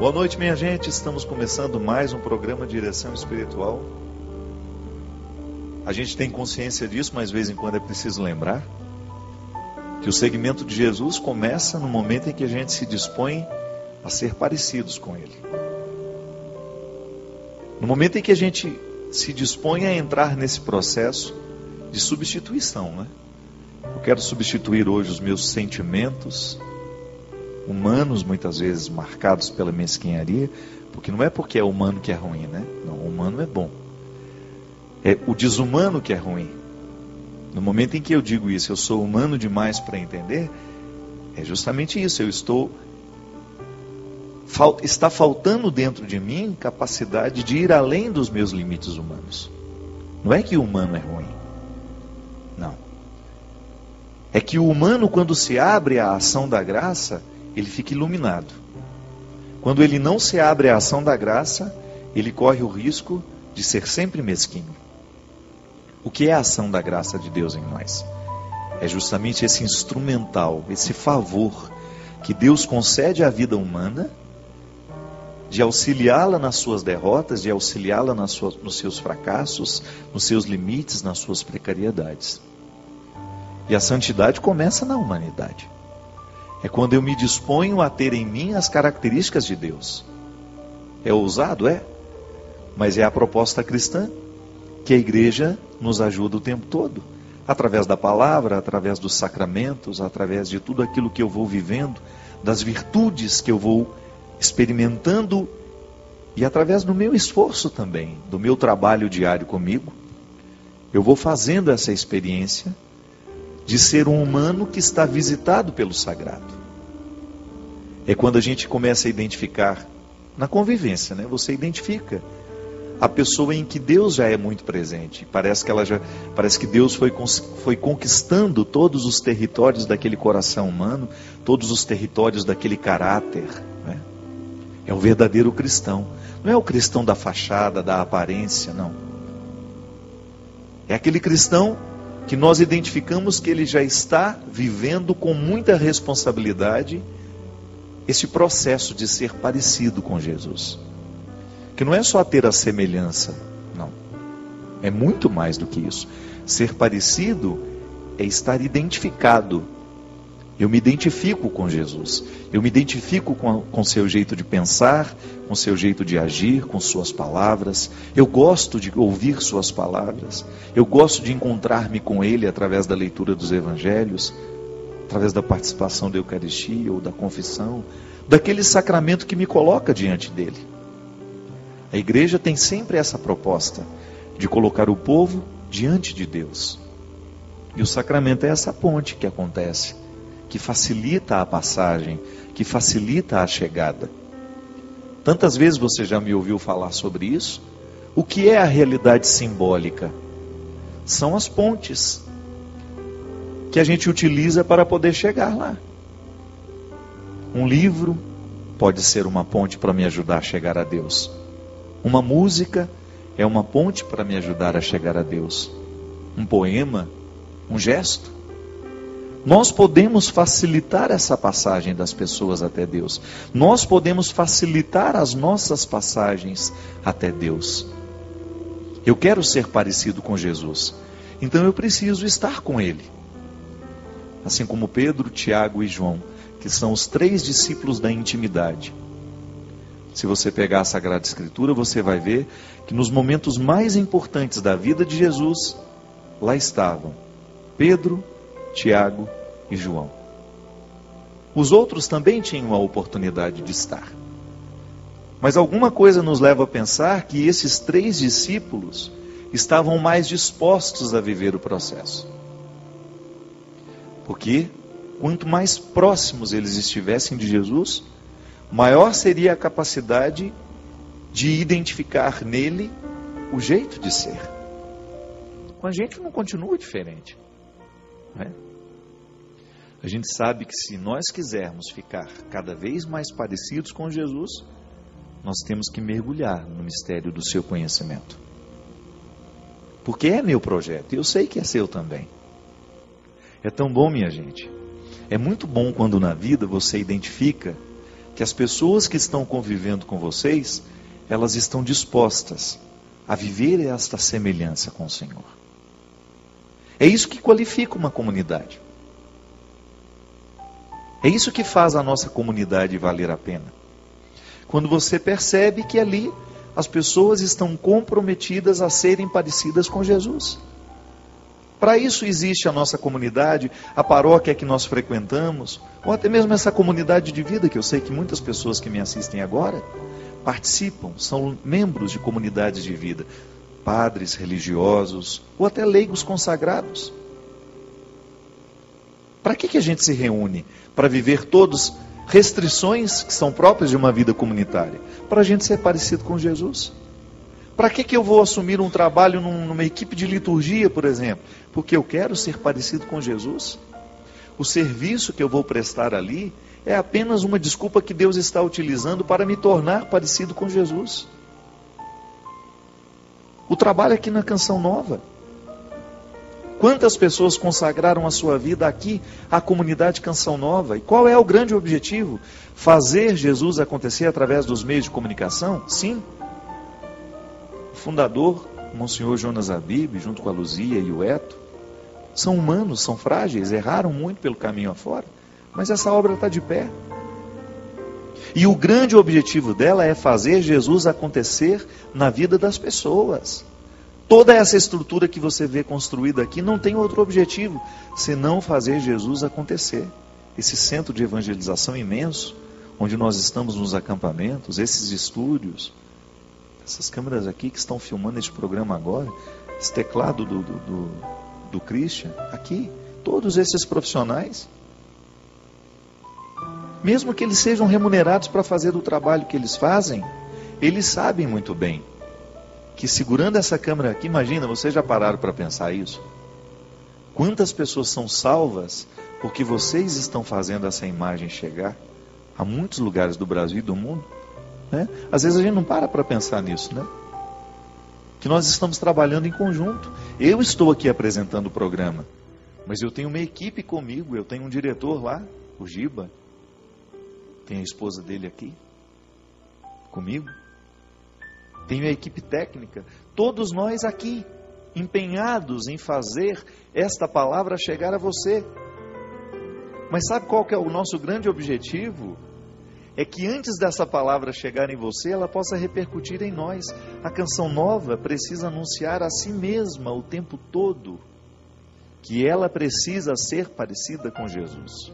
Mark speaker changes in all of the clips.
Speaker 1: Boa noite, minha gente. Estamos começando mais um programa Direção Espiritual. A gente tem consciência disso, mas de vez em quando é preciso lembrar que o segmento de Jesus começa no momento em que a gente se dispõe a ser parecidos com Ele. No momento em que a gente se dispõe a entrar nesse processo de substituição, né? Eu quero substituir hoje os meus sentimentos humanos, muitas vezes marcados pela mesquinharia, porque não é porque é humano que é ruim, né? Não, o humano é bom. É o desumano que é ruim. No momento em que eu digo isso, eu sou humano demais para entender, é justamente isso. Está faltando dentro de mim capacidade de ir além dos meus limites humanos. Não é que o humano é ruim. Não. É que o humano, quando se abre à ação da graça, ele fica iluminado. Quando ele não se abre à ação da graça, ele corre o risco de ser sempre mesquinho. O que é a ação da graça de Deus em nós? É justamente esse instrumental, esse favor que Deus concede à vida humana, de auxiliá-la nas suas derrotas, de auxiliá-la nos seus fracassos, nos seus limites, nas suas precariedades. E a santidade começa na humanidade. É quando eu me disponho a ter em mim as características de Deus. É ousado? É. Mas é a proposta cristã que a igreja nos ajuda o tempo todo. Através da palavra, através dos sacramentos, através de tudo aquilo que eu vou vivendo, das virtudes que eu vou experimentando e através do meu esforço também, do meu trabalho diário comigo, eu vou fazendo essa experiência de ser um humano que está visitado pelo sagrado. É quando a gente começa a identificar, na convivência, né? Você identifica a pessoa em que Deus já é muito presente. Parece que Deus foi conquistando todos os territórios daquele coração humano, todos os territórios daquele caráter, né? É um verdadeiro cristão. Não é o cristão da fachada, da aparência, não. É aquele cristão que nós identificamos que ele já está vivendo com muita responsabilidade esse processo de ser parecido com Jesus. Que não é só ter a semelhança, não. É muito mais do que isso. Ser parecido é estar identificado. Eu me identifico com Jesus. Eu me identifico com seu jeito de pensar, com seu jeito de agir, com suas palavras. Eu gosto de ouvir suas palavras. Eu gosto de encontrar-me com Ele através da leitura dos evangelhos, através da participação da Eucaristia ou da confissão, daquele sacramento que me coloca diante dele. A igreja tem sempre essa proposta de colocar o povo diante de Deus. E o sacramento é essa ponte que acontece, que facilita a passagem, que facilita a chegada. Tantas vezes você já me ouviu falar sobre isso. O que é a realidade simbólica? São as pontes que a gente utiliza para poder chegar lá. Um livro pode ser uma ponte para me ajudar a chegar a Deus. Uma música é uma ponte para me ajudar a chegar a Deus. Um poema, um gesto. Nós podemos facilitar essa passagem das pessoas até Deus. Nós podemos facilitar as nossas passagens até Deus. Eu quero ser parecido com Jesus. Então eu preciso estar com Ele. Assim como Pedro, Tiago e João, que são os 3 discípulos da intimidade. Se você pegar a Sagrada Escritura, você vai ver que nos momentos mais importantes da vida de Jesus, lá estavam Pedro, Tiago e João. Os outros também tinham a oportunidade de estar. Mas alguma coisa nos leva a pensar que esses 3 discípulos estavam mais dispostos a viver o processo. Porque quanto mais próximos eles estivessem de Jesus, maior seria a capacidade de identificar nele o jeito de ser. Com a gente não continua diferente, não é? A gente sabe que se nós quisermos ficar cada vez mais parecidos com Jesus, nós temos que mergulhar no mistério do seu conhecimento. Porque é meu projeto, e eu sei que é seu também. É tão bom, minha gente. É muito bom quando na vida você identifica que as pessoas que estão convivendo com vocês, elas estão dispostas a viver esta semelhança com o Senhor. É isso que qualifica uma comunidade. É isso que faz a nossa comunidade valer a pena. Quando você percebe que ali as pessoas estão comprometidas a serem parecidas com Jesus. Para isso existe a nossa comunidade, a paróquia que nós frequentamos, ou até mesmo essa comunidade de vida, que eu sei que muitas pessoas que me assistem agora participam, são membros de comunidades de vida, padres religiosos, ou até leigos consagrados. Para que a gente se reúne? Para viver todos restrições que são próprias de uma vida comunitária? Para a gente ser parecido com Jesus. Para que eu vou assumir um trabalho numa equipe de liturgia, por exemplo? Porque eu quero ser parecido com Jesus. O serviço que eu vou prestar ali é apenas uma desculpa que Deus está utilizando para me tornar parecido com Jesus. O trabalho aqui na Canção Nova. Quantas pessoas consagraram a sua vida aqui à comunidade Canção Nova? E qual é o grande objetivo? Fazer Jesus acontecer através dos meios de comunicação? Sim. O fundador, Monsenhor Jonas Abib, junto com a Luzia e o Eto, são humanos, são frágeis, erraram muito pelo caminho afora, mas essa obra está de pé. E o grande objetivo dela é fazer Jesus acontecer na vida das pessoas. Toda essa estrutura que você vê construída aqui não tem outro objetivo, senão fazer Jesus acontecer. Esse centro de evangelização imenso, onde nós estamos nos acampamentos, esses estúdios, essas câmeras aqui que estão filmando este programa agora, esse teclado do Christian, aqui, todos esses profissionais, mesmo que eles sejam remunerados para fazer o trabalho que eles fazem, eles sabem muito bem que segurando essa câmera aqui, imagina, vocês já pararam para pensar isso? Quantas pessoas são salvas porque vocês estão fazendo essa imagem chegar a muitos lugares do Brasil e do mundo? Né? Às vezes a gente não para pensar nisso, né? Que nós estamos trabalhando em conjunto. Eu estou aqui apresentando o programa, mas eu tenho uma equipe comigo, eu tenho um diretor lá, o Giba, tem a esposa dele aqui, comigo. Tenho a equipe técnica, todos nós aqui, empenhados em fazer esta palavra chegar a você. Mas sabe qual que é o nosso grande objetivo? É que antes dessa palavra chegar em você, ela possa repercutir em nós. A Canção Nova precisa anunciar a si mesma o tempo todo que ela precisa ser parecida com Jesus.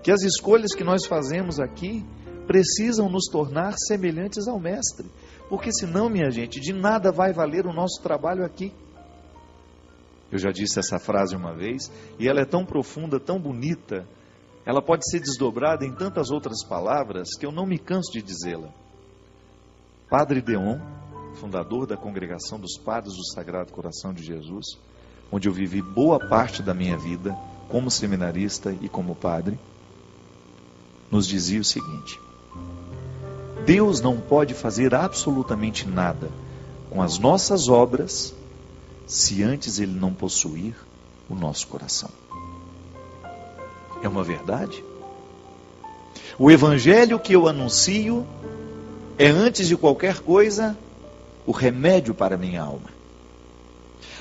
Speaker 1: Que as escolhas que nós fazemos aqui precisam nos tornar semelhantes ao Mestre, porque senão, minha gente, de nada vai valer o nosso trabalho aqui. Eu já disse essa frase uma vez, e ela é tão profunda, tão bonita, ela pode ser desdobrada em tantas outras palavras, que eu não me canso de dizê-la. Padre Deon, fundador da Congregação dos Padres do Sagrado Coração de Jesus, onde eu vivi boa parte da minha vida, como seminarista e como padre, nos dizia o seguinte: Deus não pode fazer absolutamente nada com as nossas obras se antes Ele não possuir o nosso coração. É uma verdade? O evangelho que eu anuncio é, antes de qualquer coisa, o remédio para a minha alma.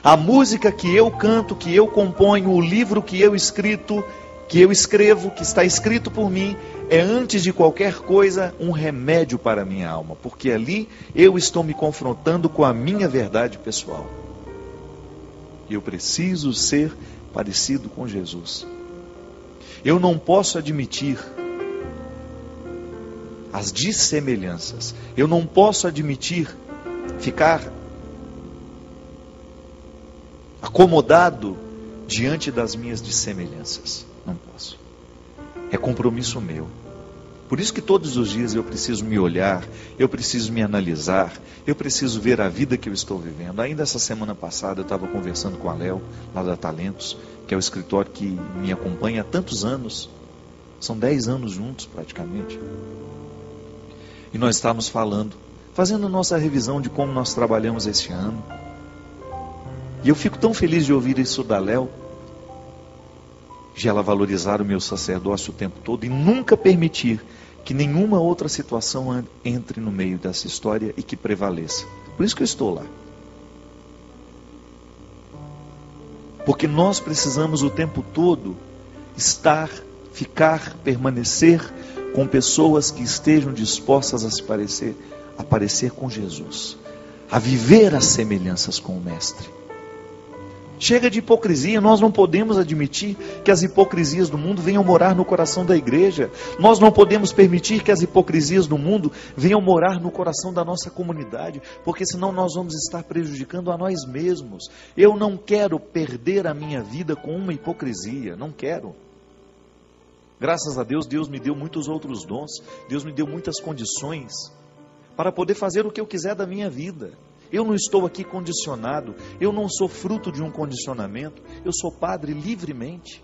Speaker 1: A música que eu canto, que eu componho, o livro que eu escrevo, que está escrito por mim, é antes de qualquer coisa um remédio para a minha alma, porque ali eu estou me confrontando com a minha verdade pessoal. Eu preciso ser parecido com Jesus. Eu não posso admitir as dissemelhanças. Eu não posso admitir ficar acomodado diante das minhas dissemelhanças. Não posso. É compromisso meu. Por isso que todos os dias eu preciso me olhar, eu preciso me analisar, eu preciso ver a vida que eu estou vivendo. Ainda essa semana passada eu estava conversando com a Léo, lá da Talentos, que é o escritório que me acompanha há tantos anos. São 10 anos juntos praticamente. E nós estávamos fazendo nossa revisão de como nós trabalhamos esse ano. E eu fico tão feliz de ouvir isso da Léo, de ela valorizar o meu sacerdócio o tempo todo e nunca permitir que nenhuma outra situação entre no meio dessa história e que prevaleça. Por isso que eu estou lá. Porque nós precisamos o tempo todo permanecer com pessoas que estejam dispostas a parecer com Jesus, a viver as semelhanças com o Mestre. Chega de hipocrisia, nós não podemos admitir que as hipocrisias do mundo venham morar no coração da igreja. Nós não podemos permitir que as hipocrisias do mundo venham morar no coração da nossa comunidade, porque senão nós vamos estar prejudicando a nós mesmos. Eu não quero perder a minha vida com uma hipocrisia, não quero. Graças a Deus, Deus me deu muitos outros dons, Deus me deu muitas condições para poder fazer o que eu quiser da minha vida. Eu não estou aqui condicionado, eu não sou fruto de um condicionamento, eu sou padre livremente.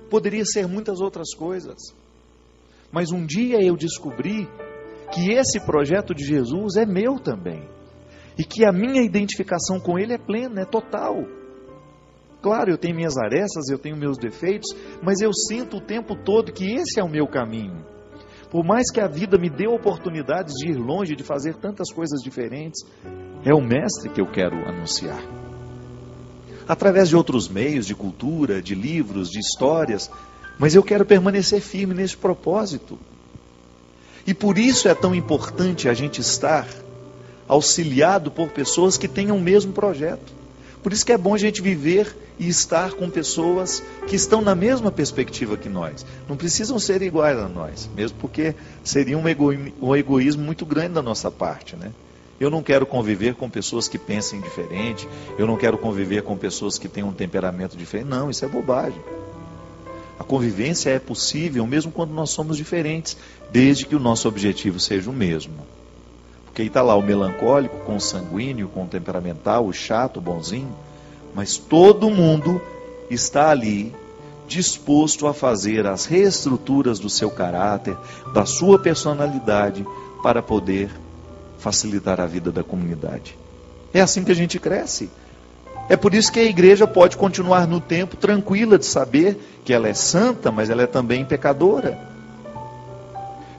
Speaker 1: Poderia ser muitas outras coisas, mas um dia eu descobri que esse projeto de Jesus é meu também, e que a minha identificação com ele é plena, é total. Claro, eu tenho minhas arestas, eu tenho meus defeitos, mas eu sinto o tempo todo que esse é o meu caminho. Por mais que a vida me dê oportunidades de ir longe, de fazer tantas coisas diferentes, é o Mestre que eu quero anunciar. Através de outros meios, de cultura, de livros, de histórias, mas eu quero permanecer firme nesse propósito. E por isso é tão importante a gente estar auxiliado por pessoas que tenham o mesmo projeto. Por isso que é bom a gente viver e estar com pessoas que estão na mesma perspectiva que nós. Não precisam ser iguais a nós, mesmo porque seria um egoísmo muito grande da nossa parte, né? Eu não quero conviver com pessoas que pensem diferente, eu não quero conviver com pessoas que têm um temperamento diferente. Não, isso é bobagem. A convivência é possível mesmo quando nós somos diferentes, desde que o nosso objetivo seja o mesmo. Porque aí está lá o melancólico com o sanguíneo, com o temperamental, o chato, o bonzinho. Mas todo mundo está ali disposto a fazer as reestruturas do seu caráter, da sua personalidade, para poder facilitar a vida da comunidade. É assim que a gente cresce. É por isso que a igreja pode continuar no tempo tranquila de saber que ela é santa, mas ela é também pecadora.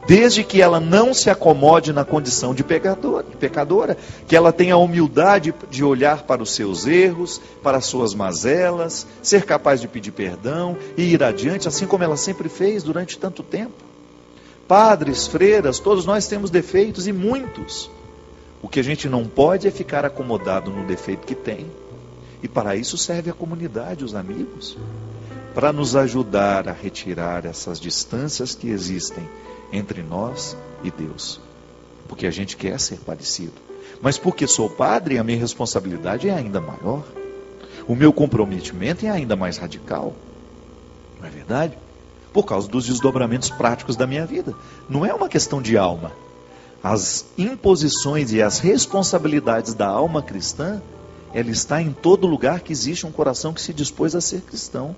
Speaker 1: Desde que ela não se acomode na condição de pecadora, que ela tenha a humildade de olhar para os seus erros, para as suas mazelas, ser capaz de pedir perdão e ir adiante, assim como ela sempre fez durante tanto tempo. Padres, freiras, todos nós temos defeitos e muitos. O que a gente não pode é ficar acomodado no defeito que tem. E para isso serve a comunidade, os amigos, para nos ajudar a retirar essas distâncias que existem entre nós e Deus, porque a gente quer ser parecido, mas porque sou padre, a minha responsabilidade é ainda maior, o meu comprometimento é ainda mais radical, não é verdade? Por causa dos desdobramentos práticos da minha vida. Não é uma questão de alma. As imposições e as responsabilidades da alma cristã, ela está em todo lugar que existe um coração que se dispôs a ser cristão.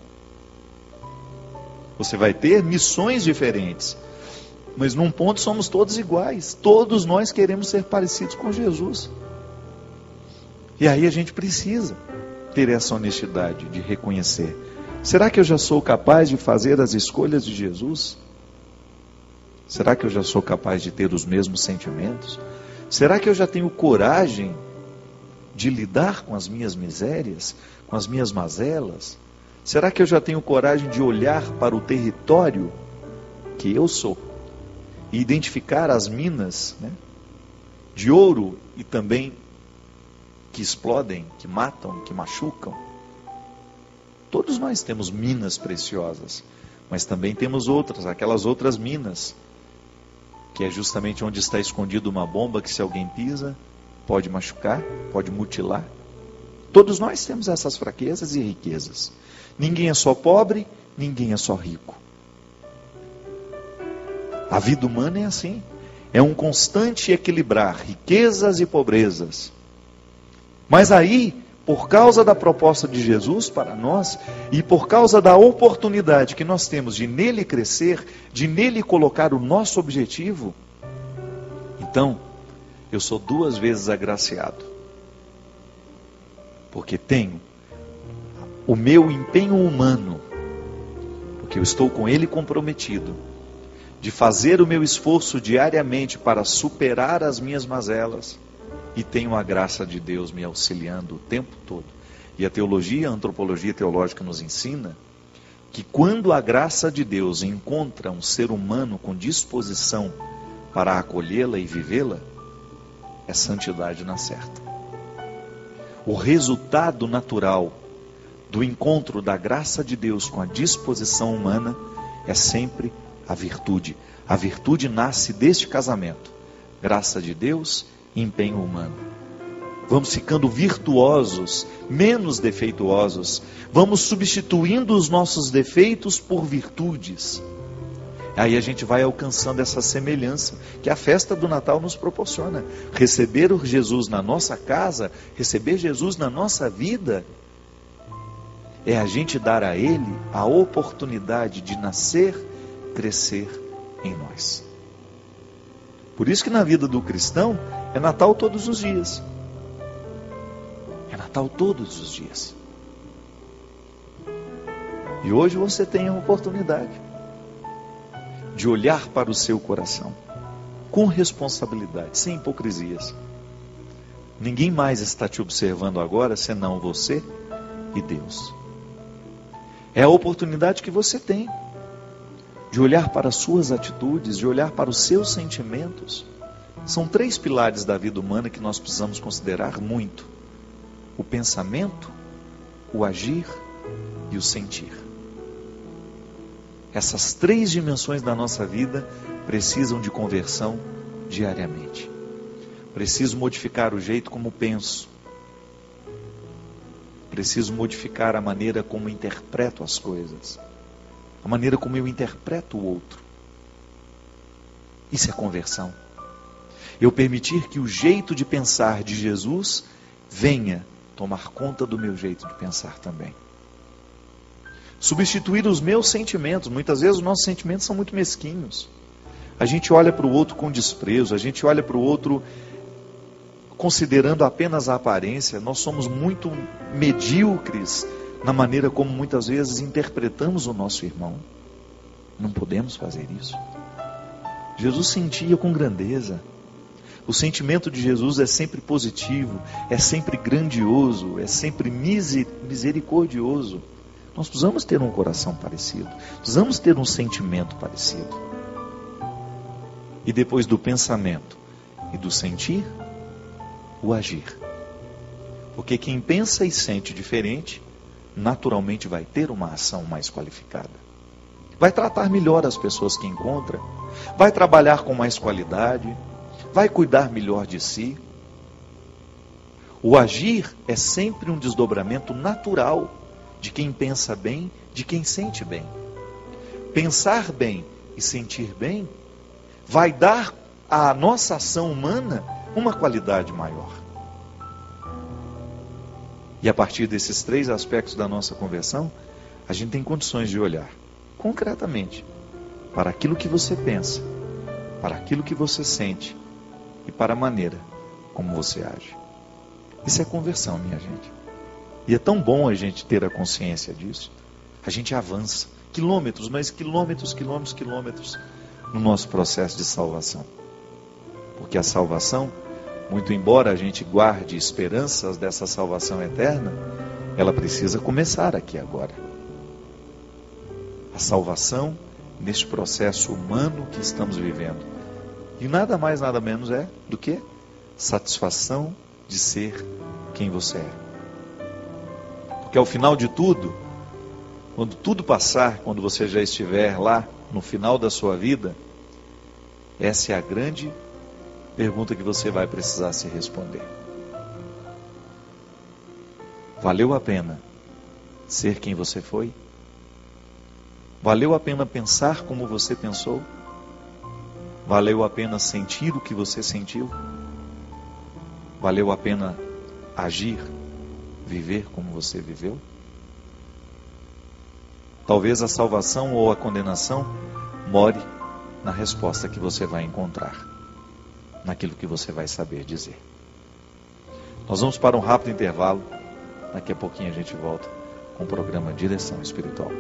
Speaker 1: Você vai ter missões diferentes, mas num ponto somos todos iguais. Todos nós queremos ser parecidos com Jesus. E aí a gente precisa ter essa honestidade de reconhecer. Será que eu já sou capaz de fazer as escolhas de Jesus? Será que eu já sou capaz de ter os mesmos sentimentos? Será que eu já tenho coragem de lidar com as minhas misérias, com as minhas mazelas? Será que eu já tenho coragem de olhar para o território que eu sou e identificar as minas, né, de ouro e também que explodem, que matam, que machucam? Todos nós temos minas preciosas, mas também temos outras, aquelas outras minas, que é justamente onde está escondida uma bomba que, se alguém pisa, pode machucar, pode mutilar. Todos nós temos essas fraquezas e riquezas. Ninguém é só pobre, ninguém é só rico. A vida humana é assim. É um constante equilibrar riquezas e pobrezas. Mas aí, por causa da proposta de Jesus para nós, e por causa da oportunidade que nós temos de nele crescer, de nele colocar o nosso objetivo, então, eu sou 2 vezes agraciado. Porque tenho o meu empenho humano, porque eu estou com ele comprometido, de fazer o meu esforço diariamente para superar as minhas mazelas, e tenho a graça de Deus me auxiliando o tempo todo. E a teologia, a antropologia teológica nos ensina que quando a graça de Deus encontra um ser humano com disposição para acolhê-la e vivê-la, é santidade na certa. O resultado natural do encontro da graça de Deus com a disposição humana é sempre a virtude. A virtude nasce deste casamento. Graça de Deus e empenho humano. Vamos ficando virtuosos, menos defeituosos. Vamos substituindo os nossos defeitos por virtudes. Aí a gente vai alcançando essa semelhança que a festa do Natal nos proporciona. Receber o Jesus na nossa casa, receber Jesus na nossa vida, é a gente dar a Ele a oportunidade de nascer, crescer em nós. Por isso que na vida do cristão é Natal todos os dias. É Natal todos os dias. E hoje você tem a oportunidade de olhar para o seu coração com responsabilidade, sem hipocrisias. Ninguém mais está te observando agora, senão você e Deus. É a oportunidade que você tem de olhar para as suas atitudes, de olhar para os seus sentimentos. São 3 pilares da vida humana que nós precisamos considerar muito: o pensamento, o agir e o sentir. Essas 3 dimensões da nossa vida precisam de conversão diariamente. Preciso modificar o jeito como penso. Preciso modificar a maneira como interpreto as coisas. A maneira como eu interpreto o outro. Isso é conversão. Eu permitir que o jeito de pensar de Jesus venha tomar conta do meu jeito de pensar também. Substituir os meus sentimentos. Muitas vezes os nossos sentimentos são muito mesquinhos. A gente olha para o outro com desprezo, a gente olha para o outro considerando apenas a aparência. Nós somos muito medíocres na maneira como muitas vezes interpretamos o nosso irmão. Não podemos fazer isso. Jesus sentia com grandeza. O sentimento de Jesus é sempre positivo, é sempre grandioso, é sempre misericordioso. Nós precisamos ter um coração parecido, precisamos ter um sentimento parecido. E depois do pensamento e do sentir, o agir. Porque quem pensa e sente diferente, naturalmente vai ter uma ação mais qualificada. Vai tratar melhor as pessoas que encontra, vai trabalhar com mais qualidade, vai cuidar melhor de si. O agir é sempre um desdobramento natural de quem pensa bem, de quem sente bem. Pensar bem e sentir bem vai dar à nossa ação humana uma qualidade maior. E a partir desses 3 aspectos da nossa conversão, a gente tem condições de olhar concretamente para aquilo que você pensa, para aquilo que você sente e para a maneira como você age. Isso é conversão, minha gente. E é tão bom a gente ter a consciência disso. A gente avança quilômetros, mas quilômetros no nosso processo de salvação. Porque a salvação, muito embora a gente guarde esperanças dessa salvação eterna, ela precisa começar aqui agora. A salvação neste processo humano que estamos vivendo. E nada mais, nada menos é do que satisfação de ser quem você é. Porque ao final de tudo, quando tudo passar, quando você já estiver lá no final da sua vida, essa é a grande pergunta que você vai precisar se responder. Valeu a pena ser quem você foi? Valeu a pena pensar como você pensou? Valeu a pena sentir o que você sentiu? Valeu a pena agir, viver como você viveu? Talvez a salvação ou a condenação more na resposta que você vai encontrar, naquilo que você vai saber dizer. Nós vamos para um rápido intervalo. Daqui a pouquinho a gente volta com o programa Direção Espiritual.